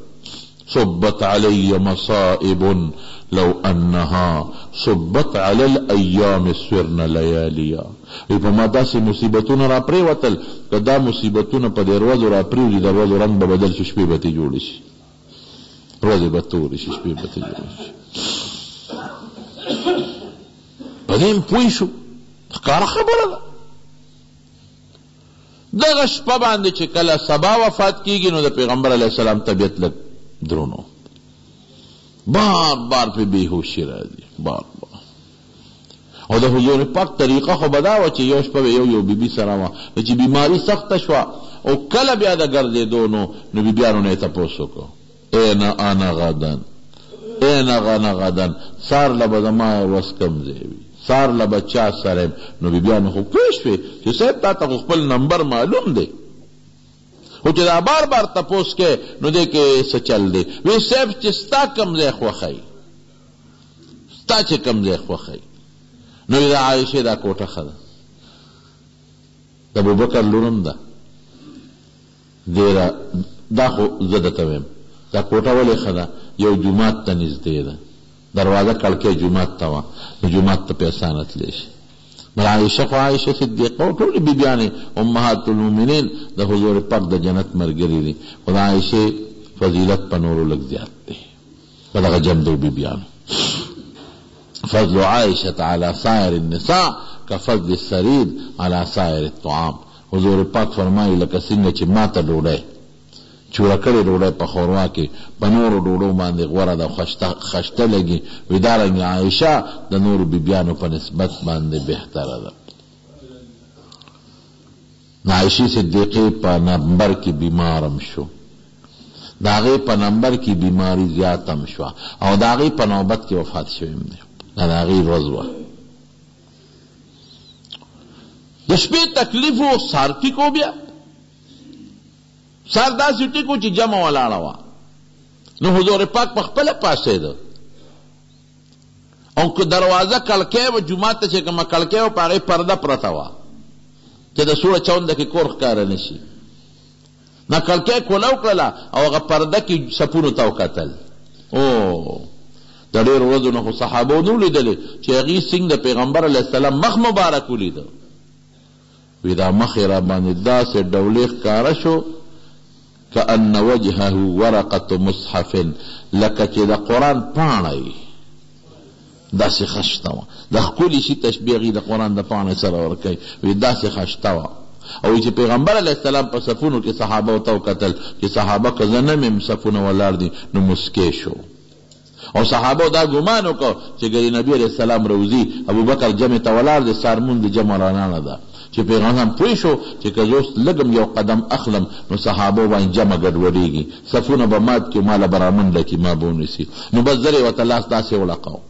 صبت علی مصائب لو انها صبت علی الایام سرن لیالیا. په ما داسې مصیبتونه را پریوتل، که دا مصیبتونه په دې ورځو را پریوځي، د ورځو رنګ به بدل شي، شپې به ترې جوړې شي، ورځې به تورې شي، شپې به ترې جوړې شي. په دې هم پوه شو، ښکاره خبره ده. دغه شپه باندې چې کله سبا وفات کیږي نو د پیغمبر علیه السلام طبیعت لږ درونو، بار بار په بیهوشي راځي، بار بار. او د حضور پاک طریقه خو به دا وه چې یو شپه یو بیبي سره وه، چې بیماري سخته شوه او کله بیا د ګرځېدو نو بیبیانو نه یې تپوس وکړو، این انا غدن، این انا غدن، سار له به زما ورځ کوم ځای وي، سار له به چا سره. نو بیبیانو خو پوه شوې چې صاحب تا ته خو خپل نمبر معلوم دی، خو چې دا بار بار تپوس کې نو دی کې څه چل دی. وی صاحب چې ستا کوم ځای خوښوي، ستا چې کوم ځای خوښوي. نو د عایشې دا کوټه ښه ده، د ابوبکر لورم ده ډېره، دا خو زه درته وایم دا کوټه ولې ښه ده، یو جومات ته نږدې ده، دروازه کړکۍ جومات ته وه، نو جومات ته په اسانه تللی شي. نو عایشه خو عایشه صدیقه او ټولې بیبیانې امهات المؤمنین د حضور پاک د جنت ملګري دي، خو د عایشې فضیلت په نورو لږ زیات دی په دغه جمدو بیبیانو. فضل عائشة على سائر النساء كفضل السريد على سائر الطعام. حضور پاک فرمایي لکه څنګه چې ما ته ډوډۍ چوره کړې ډوډۍ په ښوروا کې په نورو ډوډو باندې غوره ده، خشته لګي، وي دارنګې عایشه د نورو بیبیانو په نسبت باندې بهتره ده. عایشې صدیقې په نمبر کې بیمارم شو، د هغې په نمبر کې بیماري زیاتم شوه او د هغې په نوبت کې وفات شویم دی، دا د هغې ورځ وه. د شپې تکلیف و سار ټیکو، بیا سار داسې ټیکو چې جمع ولاړه وه. نو حضور پاک په خپله پاڅېده او که دروازه کړکۍ وه جومات ته چې کومه کړکۍ وه په هغې پرده پرته وه چې د سوړه چونده کې کور ښکاره نه شي. نه کړکۍ کولو کړله او هغه پرده کې سپونو ته وکتل. او د ډېرو ورځو نه خو صحابو نه ولیدلې چې هغې څنګ د پیغمبر علیه السلام مخ مبارک ولیده. وی دا مخ یې را باندې داسې ډولې ښکاره شو کأن وجهه ورقة مصحف، لکه چې د قرآن پاڼه یې داسې خشته وه. د ښکلي شي تشبیه هغې د قرآن د پاڼې سره ورکوي، وی داسې خشته وه. او چې پیغمبر علیه السلام په صفونو کې صحابه ته وکتل چې صحابه که زه نه مې صفونه ولاړ دي، نو مسکې شو. او صحابه دا ګمان وکړو چې ګرې نبي علیه السلام روزي ابوبکر جمع ته ولاړ دی، سارمون د جمع رانانه ده. چې پیغمبر هم پوه شو چې که زه اوس لږم یو قدم اخلم نو صحابو باندې جمع ګډوډېږي، صفونه به مات کړي، ماله به رامنډه کړي، ما به ونیسي. نو بس زر یې ورته لاس داسې وړقو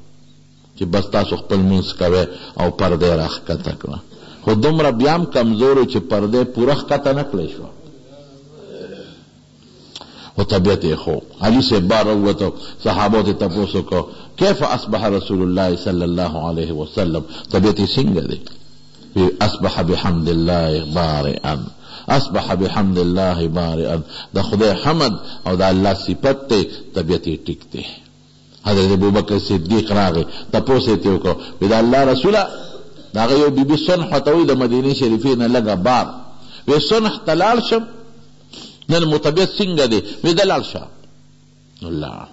چې بس تاسو خپل مونځ کوئ او پردې را ښکته کړه. خو دومره بیا هم کمزور چې پردې پوره ښکته نه کړی شوه، خو طبیعت یې خو. علي صاحب بار راووتو، صحابو ته تپوس وکړو کیف اصبح رسول الله صلی الله علیه وسلم، طبیعت یې څنګه دی؟ اصبح بحمد الله بارئا، اصبح بحمد الله بارئا، د خدای حمد او د الله صفت ته طبیعت یې ټیک دی. حضرت ابوبکر صدیق راغی تپوس یې ته وکړو، وی د الله رسوله د هغه یو بیبي صنح ته وایي د مدینې شریفې نه لږه بار، وی صنح ته لاړ شم نن مو طبیعت څنګه دی؟ وی د لاړ شه لاړ.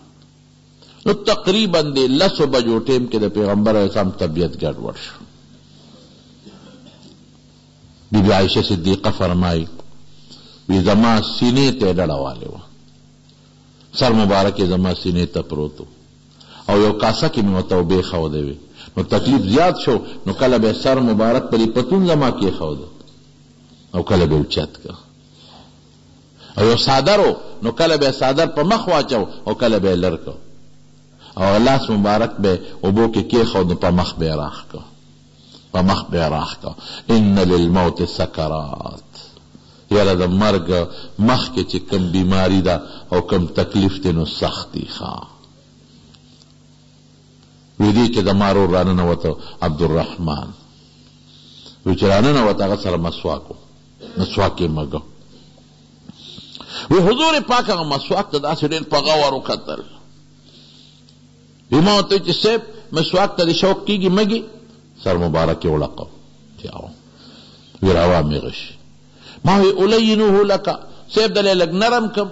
نو تقریبا د 10 بجو ټیم کې د پیغمبر علیه السلام طبیعت ګډوډ شو. بی بی عائشہ صدیقہ فرمائی وی زما سینې ته ډډه والې وه، سر مبارک زما سینې ته پروت او یو کاسه کې مې ورته اوبې ښودې وې. نو تکلیف زیات شو، نو کله به سر مبارک پرې پتون زما کېښوده او کله به اوچت که، او یو صادر و نو کله به صادر په مخ واچو او کله به لر که، او لاس مبارک به اوبو کې کېښود نو په مخ به یې راښ که، په مخ به یې راښ که. ان للموت سکرات، یاره د مرګ مخ کې چې کم بیماری ده او کم تکلیف دی نو سخت دی. وی دی چې د مارور راننوته عبدالرحمن، وی چې راننوته هغه سره مسواک یې مږه، وی حضور پاک هغه مسواک ته داسې ډېر په غور وکتل. وی ما ورته چې صاحب مسواک ته دې شوق کېږي مږي؟ سر مبارک یې وړقه چې او وی روا مې غشي. ما وی الینوه لکه صاحب دلې لږ نرم کم؟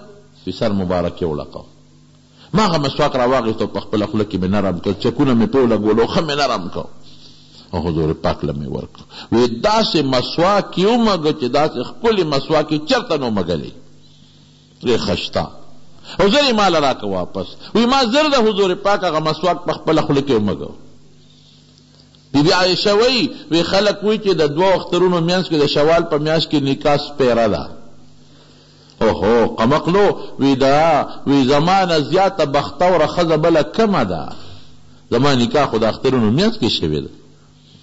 وی سر مبارک یې وړقه. ما هغه مسواک راواغېستو په خپله خوله کې مې نرم کړ، چکونه مې پرې ولګولو، ښه مې نرم کړ او حضور پاک له مې ورکړ. وی داسې مسواک یې ومږه چې داسې ښکلې مسواک یې چېرته نه ومږلی، ډېر ښه شته. او زر یې ماله راکړه واپس. وی ما زر د حضور پاک هغه مسواک په خپله خوله کې ومږه. بیبي عایشه وی خلک وی چې د دوه اخترونو میانځ کې د شوال په میاشت کې نکاح سپیره ده. اوهو قمقلو وی زمانه زیاته بختوره ښځه بله کمه ده. زما نکاح خو د اخترونو میانځ کې شوې ده،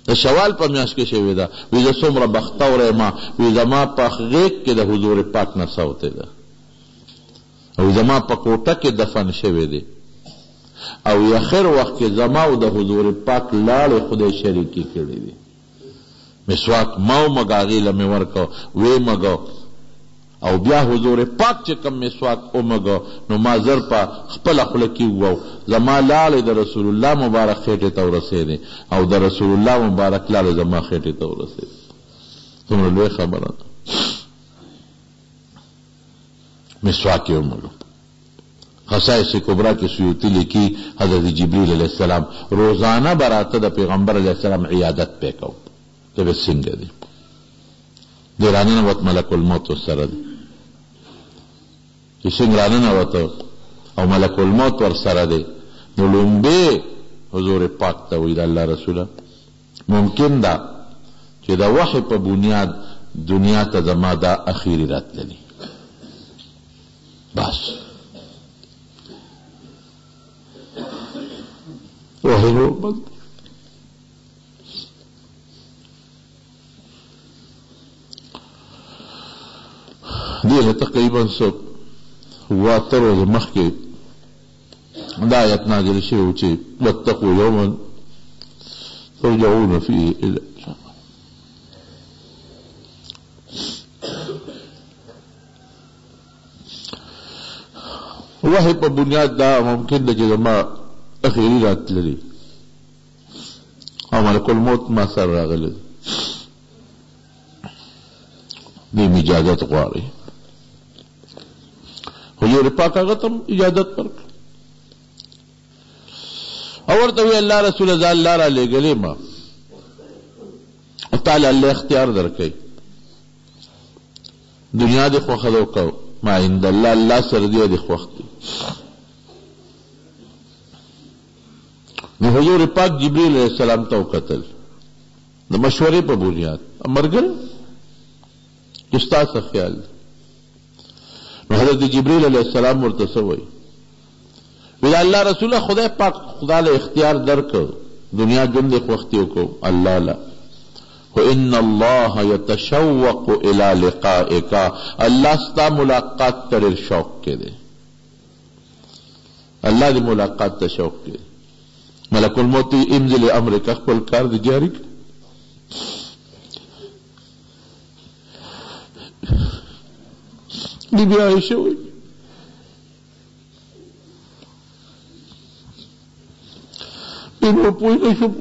د شوال په میاشت کې شوې ده. وی زه څومره بختوره یم. وی زما په غیږ کې د حضور پاک نه سوتې ده او زما په کوټه کې دفن شوې دی او اخر وخت کې زما او د حضور پاک لاړې خدای شریکې کړې دي. مسواک ما ومږه، هغې له مې ورکړه، ویې مږه او بیا حضور پاک چې کم مسواک ومږه نو ما زر په خپله خوله کې ووو زما لاړې د رسول الله مبارک خېټې ته ورسېدې او د رسول الله مبارک لاړې زما خېټې ته ورسېدې. څومره لوی خبره ده. مسواک یې ومږه. خصائص کبرا کې سیوطي لیکي حضرت جبریل علیہ السلام روزانه براته د پیغمبر علیہ السلام عیادت پې کو ته به څنګه دی د راننوت ملک الموت ورسره دی چې څنګه راننوت او ملک الموت ورسره دی نو لومبې حضور پاک ته ویل الله رسوله ممکن ده چې د وحی په بنیاد دنیا ته زما دا اخیری راتللی بس وحی بس دیه تقریبا سب واتر ورځې مخکې دا آیت نازل شوی و چې واتقوا یوما ترجعون فیه الی وحی په بنیاد دا ممکن ده چې زما اخیری راتللی او ملک الموت ما سر راغلی دیم اجازت غواړي حضور پاک هغه ته اجازت ورکړه او ورته وی الله رسول ځان الله را لېږلې ما تعالی الله اختیار درکوي دنیا دې خوښه ده وکړه ما عند الله الله سره دې خوښ دي نو حضور پاک جبریل علیہ السلام ته وکتل د مشورې په بنیاد ملګری چې ستا څه خیال دی نو حضرت جبریل علیہ السلام ورته څه وایي ویل الله رسوله خدای پاک خدا له اختیار درکړ دنیا ژوند یې خوښ دي وکړو الله لا وان الله يتشوق الى لقائك الله ستا ملاقات ته ډېر شوق کې دی الله دې ملاقات ته شوق کې دی ملک الموت امضي امرک خپل کار دې جاری کړ بی بی عائشہ ہوئی دومره پوه نه شم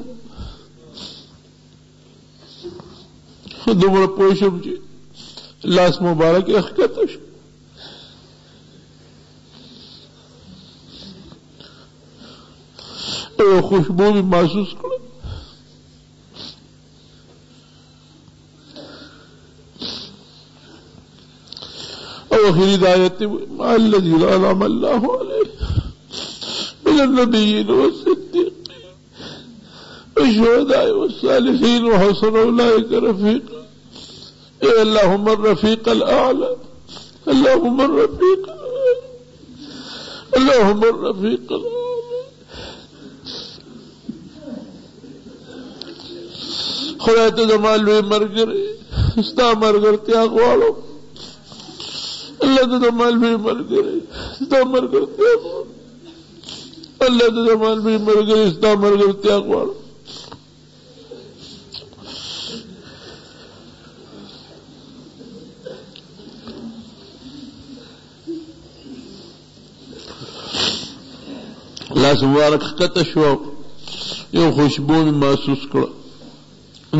دومره پوه شم چې لاس مبارک یې ښکته شو او خوشبو مې محسوس کړه آخری آیت مع الذین انعم اللہ علیہم من النبیین والصدیقین والشہداء والصالحین وحسن اولئک رفیقا اے اللہم الرفیق الاعلی اللہم الرفیق الاعلی اللہم الرفیق الاعلی خدای ته زما لوی ملګری ستا ملګرتیا غواړم اللہ تو دمال بھی مر گئے استا مر کرتے اللہ تو دمال بھی مر گئے استا مر کرتے اقوال لاس مبارک ښکته شو یو خوشبو مې محسوس کړه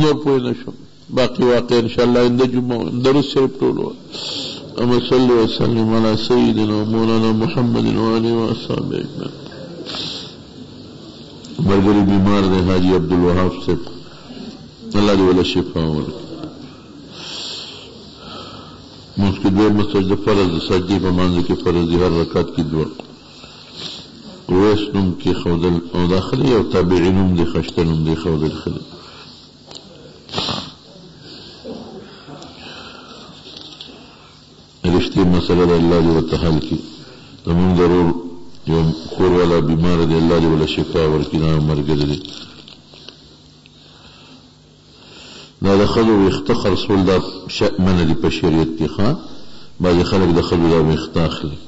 نور پوه نه شم باقي واقع انشاءالله انده جمعه درود شریف ټول اللهم صل وسلم على سيدنا ومولانا محمد وآله وأصحابه أجمعين. مرګري بیمار دی حاجی عبدالوهاب صاحب الله دې ولا شفا ورکړي. موږ کې دوه سجده فرض د سجدې په منځ کې فرض دي هر رکعت کې دوه ویس نوم کې خودل او داخلي او تابعي نوم دي خشته نوم دي خودل خلي رشتي مسألة الله دې ورته حل کړي. زمونږ ضرور یو کور والا بیمار دی الله دې ولا شفا ورکړي نه مرګ دی. دا د ښځو ویښته خرڅول دا منع دي په شریعت کې ښه بعضې خلک د ښځو دا ویښته اخلي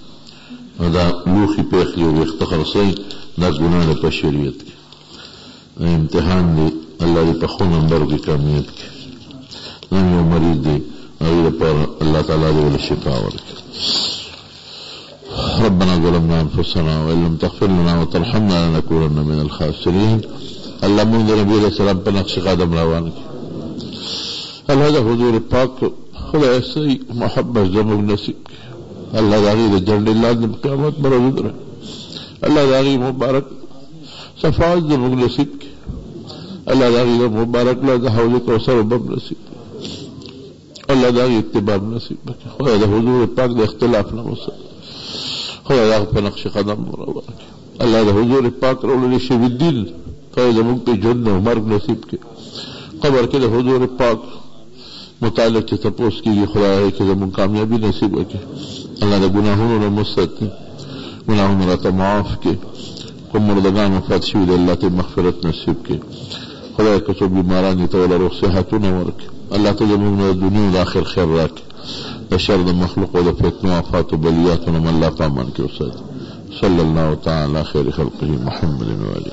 او دا لوښي پې اخلي او ویښته خرڅوي دا ګناه ده په شریعت کې امتحان دی الله دې په ښو نمبرو کې کامیاب کړي. نن یو مریض دی هغې لپاره الله تعالی دې ولا شفا ورکړي. ربنا ظلمنا انفسنا وان لم تغفر لنا وترحمنا لنكونن من الخاسرين. الله مونږ د نبي علیه السلام په نقش قدم روان کړي. الله د حضور پاک خدای سي محبت زموږ نصیب کړي. الله د هغې د جنډې لاندې قیامت به ورځ ودروي. الله د هغې مبارک شفاعت زموږ نصیب کړي. الله د هغې مبارک له د حوض کوثر اوبه نصیب کړي. الله د هغې اتباع نصیب کړي. خدای د حضور پاک د اختلاف نه وساتي. خدای د هغه په نقش قدم روان کړي. الله د حضور پاک راوړلي شوي دین خدای زموږ په ژوند او مرګ نصیب کړي. قبر کې د حضور پاک متعلق چې تپوس کېږي خدای کې زموږ کامیابي نصیب وکړي. الله د ګناهونو نه مستثني ګناهونه راته معاف کړي. کوم مردگان وفات شوي دي الله ته مغفرت نصیب کړي. خدای که څوک بیماران دي ته وله روغ صحتونه ورکړي. الله ته زموږ نه د دنیا او د آخر خیر راکړي. د شر د مخلوق او د فتنو آفاتو بلیاتو نه الله په امان کې وساتي. صلی الله تعالی خیر خلقه محمد و آله